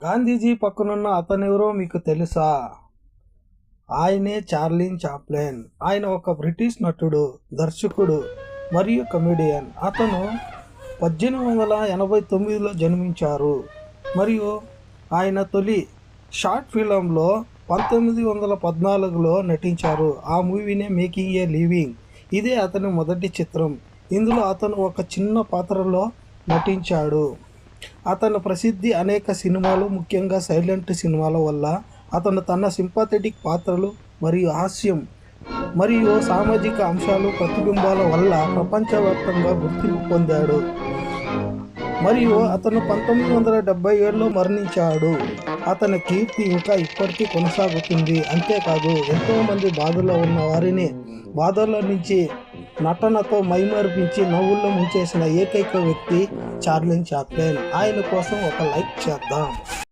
గాంధీజీ పక్కనున్న అతనెవరో మీకు తెలుసా? ఆయనే చార్లిన్ చాప్లిన్. ఆయన ఒక బ్రిటిష్ నటుడు, దర్శకుడు మరియు కమెడియన్. అతను 1889లో జన్మించారు మరియు ఆయన తొలి షార్ట్ ఫిల్మ్లో 1914లో నటించారు. ఆ మూవీనే మేకింగ్ ఏ లివింగ్. ఇదే అతని మొదటి చిత్రం. ఇందులో అతను ఒక చిన్న పాత్రలో నటించాడు. అతని ప్రసిద్ధి అనేక సినిమాలు, ముఖ్యంగా సైలెంట్ సినిమాల వల్ల. అతను తన సింపాథెటిక్ పాత్రలు మరియు హాస్యం మరియు సామాజిక అంశాలు ప్రతిబింబాల వల్ల ప్రపంచవ్యాప్తంగా గుర్తింపు పొందాడు మరియు అతను 1977లో మరణించాడు. అతని కీర్తి ఇంకా ఇప్పటికీ కొనసాగుతుంది. అంతేకాదు, ఎంతోమంది బాధలో ఉన్న వారిని బాధల్లో నుంచి నటనతో మైమరిపించి నవ్వుల్లో ముంచేసిన ఏకైక వ్యక్తి చార్లిన్ చాప్లిన్. ఆయన కోసం ఒక లైక్ చేద్దాం.